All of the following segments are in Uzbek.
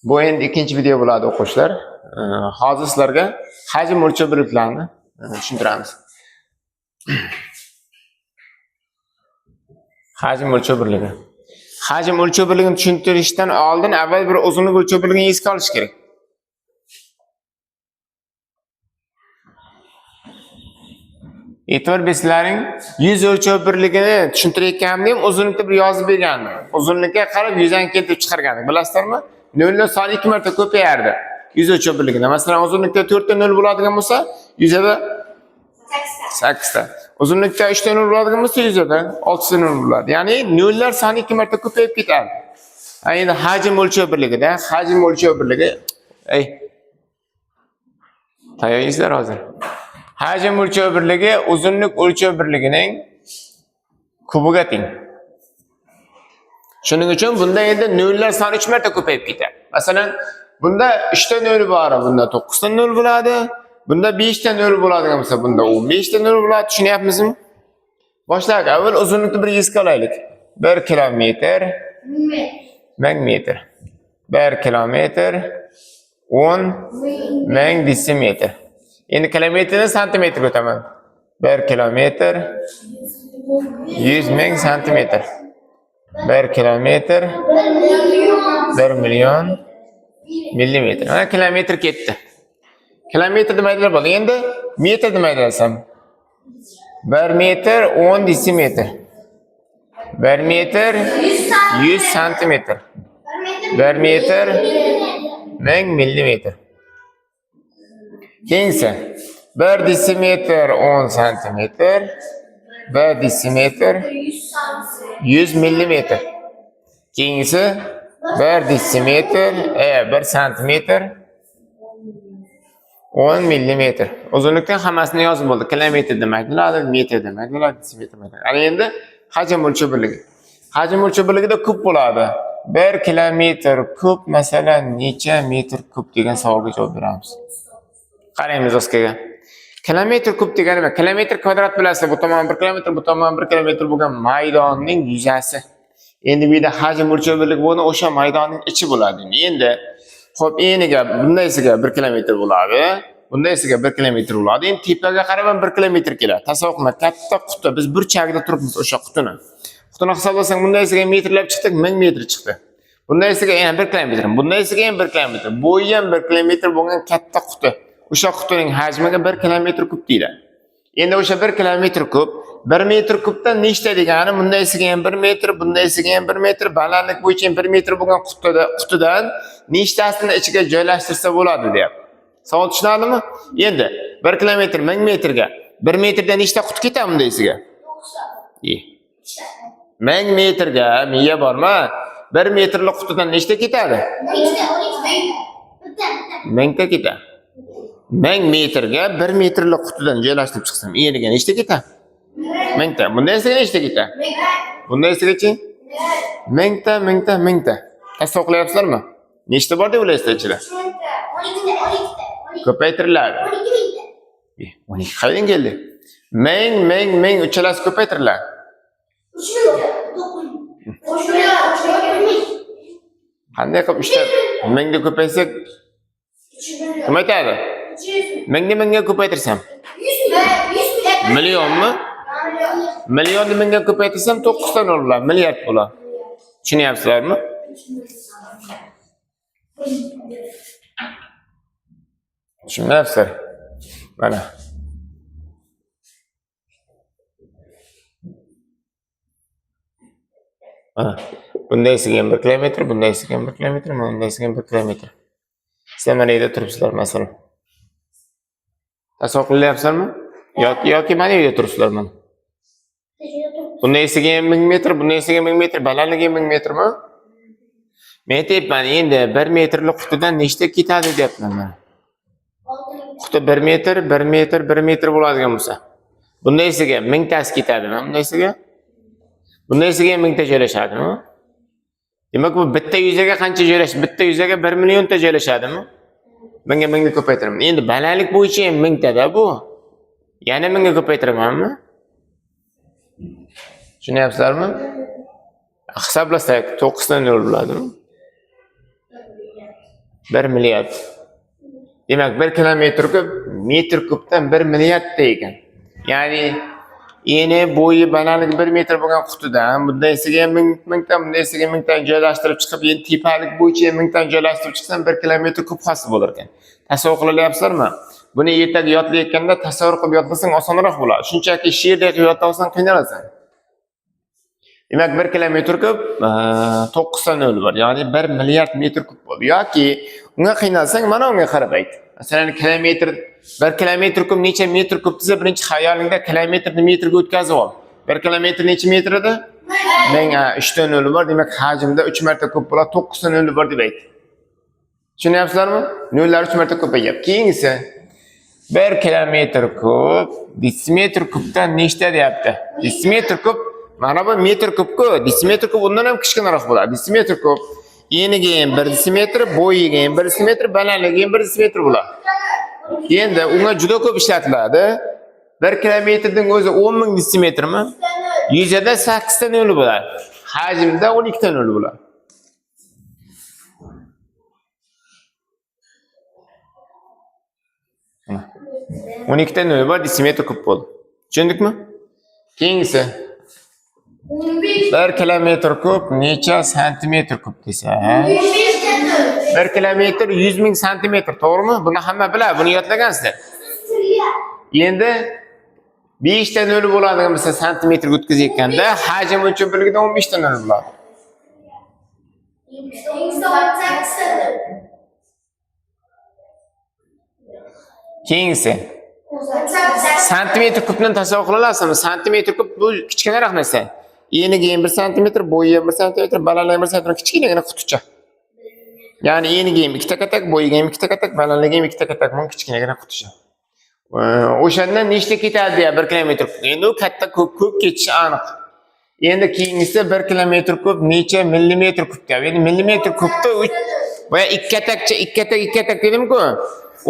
Bu endi ikkinchi video bo'ladi o'quvchilar. Hozir sizlarga hajm o'lchov birliklarini tushuntiramiz. Hajm o'lchov birligi. Hajm o'lchov birligini tushuntirishdan oldin avval bir uzunlik o'lchov birligini esga olish kerak. E'tibor bersalaring, yuz o'lchov birligini tushuntirayotganimda ham uzunlikni bir yozib bergandim. Uzunlikka qarab yuzdan keltirib chiqargandik. Bilasizlarmi? 0 soni 2 marta ko'payardi. Yuz o'lchov birligida. Masalan, uzunlikda 4 ta 0 bo'ladigan bo'lsa, yuzada 8 ta. Uzunlikda 3 ta 0 bo'ladigan bo'lsa, yuzada 6 ta 0 bo'ladi. Ya'ni 0lar soni 2 marta ko'payib ketadi. Endi hajm o'lchov birligida, hajm o'lchov birligi tayyorlaysizlar hozir. Hajm o'lchov birligi uzunlik o'lchov birligining kubiga teng. Shuning uchun bunda endi 0lar soni 3 marta ko'payib ketadi. Masalan, bunda 3 ta 0 bor, bunda 9 ta 0 bo'ladi. Bunda 5 ta 0 bo'ladigan bo'lsa, bunda 15 ta 0 bo'ladi. Tushunyapmizmi? Boshlaylik. Avval uzunlikni bir esga olaylik. 1 kilometr 1000 metr. 1 kilometr 10 000 desimetr. Endi kilometrni santimetrga o'taman. 1 kilometr 100 000 santimetr. 1 kilometr 1 million millimetr. Mana kilometr ketdi. Kilometr demaydilar bo'ldi. Endi metr demaydilarsam. 1 metr 10 desimetr. 1 metr 100 santimetr. 1 metr 1000 millimetr. Keyingi 1 desimetr 10 santimetr. 1 desimetr 100 millimetr. Keyingisi 1 desimetr 1 santimetr 10 millimetr. Uzunlikdan hammasini yozib bo'ldi. Kilometr demaklar, metr demaklar, desimetr demaklar. Ana endi hajm o'lchov birligi. Hajm o'lchov birligida kub bo'ladi. 1 kilometr kub masalan necha metr kub degan savolga javob beramiz. Qaraymiz doskaga. Kilometr kub degani nima? Kilometr kvadrat bilasizlar, bu tomon 1 kilometr, bu tomon 1 kilometr bo'lgan maydonning yuzasi. Endi bu yerda hajm o'lchov birligi bo'lsa, o'sha maydonning ichi bo'ladi. Endi xo'p, eniga bundaysiga 1 kilometr bo'ladi. Bundaysiga 1 kilometr bo'ladi. Endi tepaga qarab 1 kilometr keladi. Tasavvur qiling, katta quti. Biz burchagida turibmiz o'sha qutini. Qutini hisoblasang bundaysiga metrlab chiqdik, 1000 metr chiqdi. Bundaysiga yana 1 kilometr, bundaysiga ham 1 kilometr. Bo'yi ham 1 kilometr bo'lgan katta quti. O'sha qutining hajmiga 1 kilometr kub deyiladi. Endi o'sha 1 kilometr kub 1 metr kubdan nechta degani, bundaysiga ham 1 metr, bundaysiga ham 1 metr, balandlik bo'yicha 1 metr bo'lgan qutidan nechtasini ichiga joylashtirsa bo'ladi deyapti. Savol tushunadimi? Endi 1 kilometr 1000 metrga 1 metrdan nechta quti ketadi bundaysiga? 1000 metrga miya bormi? 1 metrlik qutidan nechta ketadi? 1000 ta ketadi. 1000 metrga 1 metrlik qutidan joylashtirib chiqsam, eniga nechta ketadi? 1000 ta. Bundaysiga nechta ketadi? Bundaysigachi? 1000 ta, 1000 ta, 1000 ta. Tasavvur qilyapsizlarmi? Nechta bor deb o'ylaysizlar ichida? 12 ta. Ko'paytiriladi. 12 qayerdan keldi? 1000 uchalasi ko'paytiriladi. 3000. Qanday qilib 3 ta 1000 ga ko'paysak nima aytadi? 1000 ni 1000 ga ko'paytirsam 100 millionmi? Millionni 1000 ga ko'paytirsam 9 ta 0 bo'ladi, milliard bo'ladi. Tushunyapsizlarmi? Tushunmayapsizlar. Mana. Bundaysiga ham 1 kilometr, bundaysiga ham 1 kilometr, bundaysiga ham 1 kilometr. Sizlar mana yerda turibsizlar masalan. Tasavvur qilyapsizlarmi? Yoki mana yerda turibsizlar mana. Bundaysiga ham 1000 metr, bundaysiga ham 1000 metr, balandligi ham 1000 metrmi? Men aytayapman, endi 1 metrlik qutidan nechta ketadi deyapman mana. Quti 1 metr, 1 metr, 1 metr bo'ladigan bo'lsa, bundaysiga 1000 tasi ketadimi? Bundaysiga ham 1000 ta joylashadimi? Demak, bu bitta yuzaga qancha joylash? Bitta yuzaga 1 million ta joylashadimi? 1000 ga ko'paytiraman. Endi balandlik bo'yicha ham 1000 tada bu. Yana 1000 ga ko'paytiramanmi? Tushunyapsizlarmi? Hisoblasak 9 ta 0 bo'ladimi? 1 milliard. Demek 1 kilometr küp, metr küpten 1 milliard ekan. Ya'ni eni bo'yi balandligi 1 metr bo'lgan qutidan bundaysiga 1000 ta, bundaysiga 1000 ta joylashtirib chiqib, endi tepalik bo'yicha 1000 ta joylashtirib chiqsam 1 kilometr kub hosil bo'lar ekan. Tasavvur qilyapsizlarmi? Buni ertaga yodlayotganda tasavvur qilib yodlasang osonroq bo'ladi. Shunchaki she'rda qilib yodlasang qiynalasan. Demak 1 kilometr kub 9 ta nol bor. Ya'ni 1 milliard metr kub bo'ladi. Yoki unga qiynalsang mana unga qarab ayt. Masalan, kilometr 1 kilometr kub necha metr kub desa, birinchi xayolingda kilometrni metrga o'tkazib ol. 1 kilometr necha metr edi? 3 ta nol bor. Demak, hajmda 3 marta ko'p bo'ladi, 9 ta nol bor deb ayt. Tushunyapsizlarmi? Nollar 3 marta ko'payib. Keyingisi 1 kilometr kub desimetr kubdan nechta deyapti? Desimetr kub mana bu metr kubku, desimetr kub undan ham kichkinaroq bo'ladi. Desimetr kub eniga ham 1 desimetr, bo'yiga ham 1 desimetr, balandligiga ham 1 desimetr bo'ladi. Endi unga juda ko'p ishlatiladi. 1 kilometrning o'zi 10 ming desimetrmi? Yuzada 8 ta nol bo'ladi. Hajmda 12 ta nol bo'ladi. O'n ikkita nol bor, desimetr kub bo'ldi. Tushundikmi? Keyingisi 1 kilometr kub necha santimetr kub desa? 1 kilometr 100 ming santimetr, to'g'rimi? Buni hamma biladi, buni yodlagansizlar. Endi 5 ta nol bo'ladigan bo'lsa santimetrga o'tkazayotganda hajm o'lchov birligida 15 ta nol bo'ladi. Keyingisi santimetr kubni tasavvur qila olasizmi? Santimetr kub bu kichkinaroq narsa. Eniga ham 1 santimetr, bo'yi ham 1 santimetr, balandligi 1 santimetr, kichkinagina quticha. Ya'ni eniga ham 2 ta katak, bo'yiga ham 2 ta katak, balandligi ham 2 ta katak, bu kichkinagina quticha. O'shandan nechta ketadi deya 1 kilometr kub. Endi u katta ko'p ketishi aniq. Endi keyingisi 1 kilometr kub necha millimetr kub deyapti. Endi millimetr kubda boya 2 katakcha, 2 katak dedim-ku.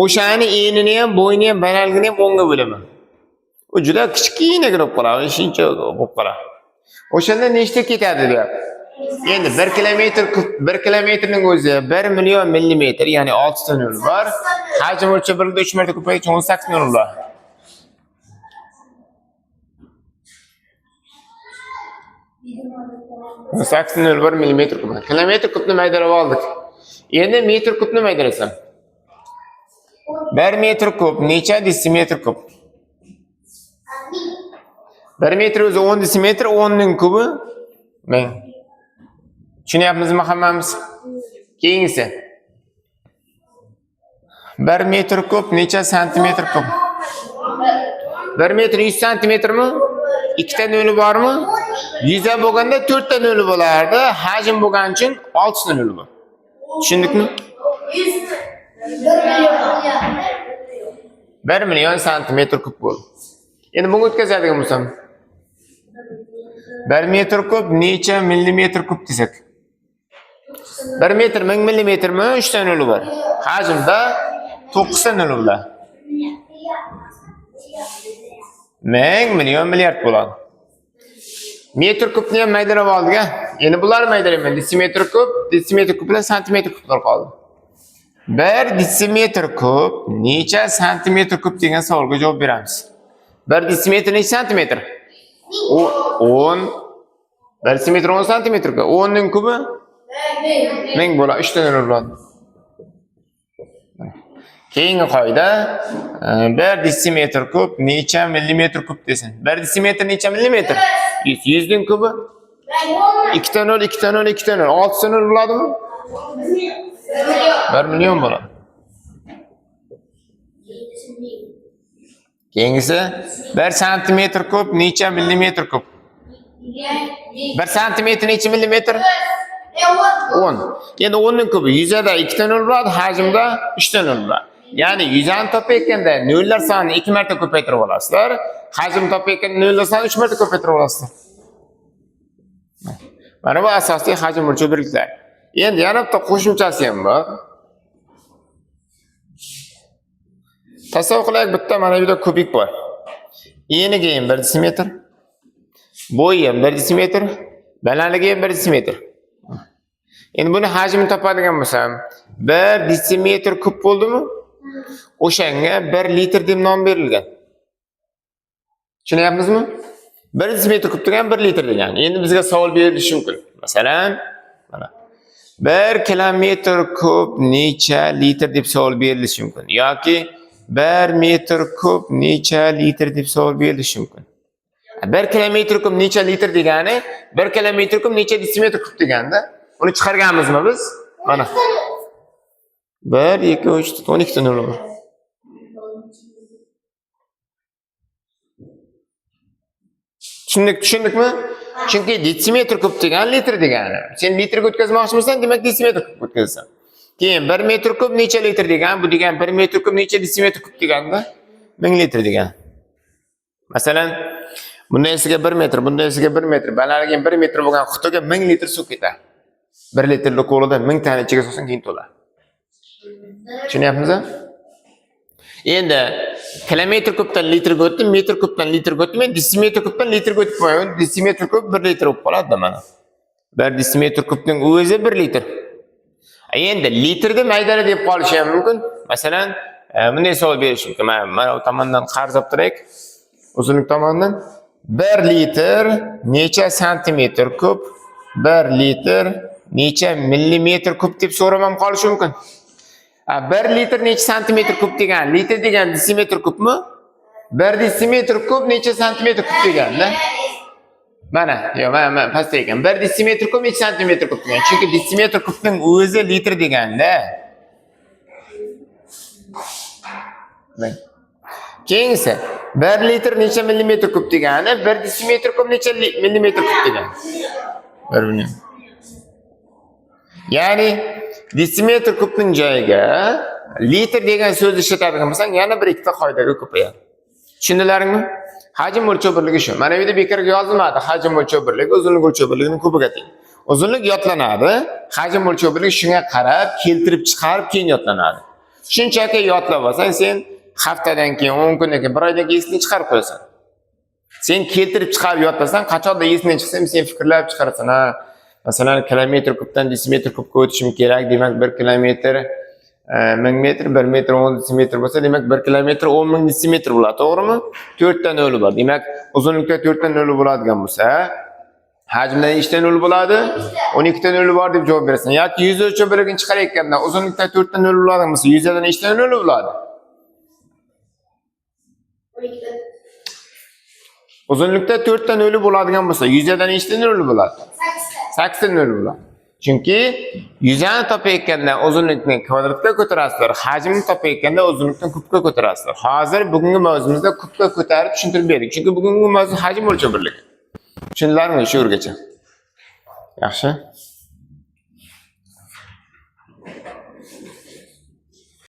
O'shani enini ham, bo'yini ham, balandligini ham 10 ga bo'laman. U juda kichkinagina bo'lib qoladi, shuncha bo'lib qoladi. O'shanda nechta ketadi deyapti. Endi 1 kilometr kub, 1 kilometrning o'zi 1 million millimetr, ya'ni 6 ta nol bor. Hajm o'lchov birligida 3 marta ko'payib 18 nol bor. Sakson nol bor millimetr kub. Kilometr kubni maydalab oldik. Endi metr kubni maydalasam. 1 metr kub necha desimetr kub? 1 metr o'zi 10 desimetr, 10 ning kubi 1000. Tushunyapmizmi hammamiz? Keyingisi 1 metr kub necha santimetr kub? 1 metr 100 santimetrmi? 2 ta noli bormi? 100 ga bo'lganda 4 ta noli bo'lardi. Hajm bo'lgani uchun 6 ta noli bor. Tushundikmi? 1 million santimetr kub bo'ldi. Endi bunga o'tkazadigan bo'lsam 1 metr kub necha millimetr kub desak? 1 metr 1000 millimetrmi? 3 ta noli bor. Hajmda 9 ta noli bor. 1000 million milliard bo'ladi. Metr kubni ham maydalab oldik. Endi bularni maydalayman. Desimetr kub bilan santimetr kublar qoldi. 1 desimetr kub necha santimetr kub degan savolga javob beramiz. 1 desimetr necha santimetr? 10. 1 desimetr 10 santimetr. 10 ning kubi 1000 bo'ladi. 3 ta nol bo'ladi. Keyingi qoida 1 desimetr kub necha millimetr kub desin. 1 desimetr necha millimetr? 100 ning kubi 2 ta nol, 2 ta nol, 2 ta nol. 6 ta nol bo'ladimi? 1 million bo'ladi. Keyingisi 1 santimetr kub necha millimetr kub? 1 santimetr necha millimetr? 10. Endi 10 ning kubi 100 da 2 ta nol bo'ladi, hajmda 3 ta nol bo'ladi. Ya'ni 100 ni topayotganda nollar sonini 2 marta ko'paytirib olasizlar. Hajm topayotganda nollar sonini 3 marta ko'paytirib olasizlar. Mana bu asosiy hajm o'lchov birliklar. Endi yana bitta qo'shimchasi ham bor. Tasavvur qilaylik, bitta mana bu yerda kubik bor. Eniga ham 1 desimetr, bo'yi ham 1 desimetr, balandligi ham 1 desimetr. Endi buni hajmini topadigan bo'lsam, 1 desimetr kub bo'ldimi? O'shanga 1 litr deb nom berilgan. Tushunyapsizmi? 1 desimetr kub degan 1 litr degani. Endi bizga savol berilishi mumkin. Masalan, mana 1 kilometr kub necha litr deb savol berilishi mumkin. Yoki 1 metr kub necha litr deb savol berilishi mumkin. 1 kilometr kub necha litr degani 1 kilometr kub necha desimetr kub deganda, uni chiqarganmizmi biz? Mana 1 2 3 12 ta nol bor. Tushundikmi? Chunki desimetr kub degan litr degani. Sen litrga o'tkazmoqchimisan, demak desimetr kub o'tkazasan. Keyin 1 metr kub necha litr degan, bu degan 1 metr kub necha desimetr kub deganda 1000 litr degan. Masalan, bundaysiga 1 metr, bundaysiga 1 metr, balandligi 1 metr bo'lgan qutiga 1000 litr suv ketadi. 1 litrlik qo'lida 1000 tani ichiga solsang keyin to'ladi. Tushunyapsizmi? Endi kilometr kubdan litrga o'tdi, metr kubdan litrga o'tdi, men desimetr kubdan litrga o'tib qo'yaman. Desimetr kub 1 litr bo'lib qoladi mana. 1 desimetr kubning o'zi 1 litr. Endi litrni maydalab deb qolishi ham mumkin. Masalan, bunday savol berish mumkin. Mana bu tomondan qarz olib turaylik. Uzunlik tomonidan 1 litr necha santimetr kub, 1 litr necha millimetr kub deb so'ramam qolishi mumkin. 1 litr necha santimetr kub degan, litr degan desimetr kubmi? 1 desimetr kub necha santimetr kub deganda? Mana, mana pastda ekan. 1 desimetr kub necha santimetr kub degan. Chunki desimetr kubning o'zi litr deganda. Keyingi 1 litr necha millimetr kub degani, 1 desimetr kub necha millimetr kub degani. Birini. Ya'ni desimetr kubning joyiga litr degan so'zni ishlatadigan bo'lsang, yana bir ikkita qoidaga ko'payadi. Tushundilaringmi? Hajm o'lchov birligi shu. Mana bu yerda bekorga yozilmadi. Hajm o'lchov birligi uzunlik o'lchov birligining kubiga teng. Uzunlik yodlanadi. Hajm o'lchov birligi shunga qarab, keltirib chiqarib keyin yodlanadi. Shunchaki yodlab olsang, sen haftadan keyin, 10 kundan keyin, 1 oydan keyin esingdan chiqarib qo'yasan. Sen keltirib chiqarib yodlasang, qachonda esingdan chiqsa, sen fikrlab chiqarasan. Ha, masalan, kilometr kubdan desimetr kubga o'tishim kerak, demak 1 kilometr 1000 metr, 1 metr 10 desimetr bo'lsa, demak 1 kilometr 10 000 desimetr bo'ladi, to'g'rimi? 4 ta nol bor. Demak, uzunlikda 4 ta nol bo'ladigan bo'lsa, hajmda nechta nol bo'ladi? 12 ta nol bor deb javob berasan. Yoki yuz o'lchov birligini chiqarayotganda uzunlikda 4 ta nol bo'ladigan bo'lsa, yuzda nechta nol bo'ladi? Uzunlikda 4 ta nol bo'ladigan bo'lsa, yuzda nechta nol bo'ladi? 8 ta nol bo'ladi. Chunki yuzani topayotganda uzunlikni kvadratga ko'tarasizlar, hajmni topayotganda uzunlikni kubga ko'tarasizlar. Hozir bugungi mavzumizda kubga ko'tarib tushuntirib berdik. Chunki bugungi mavzu hajm o'lchov birligi. Tushundilarmi shu o'rgacha? Yaxshi.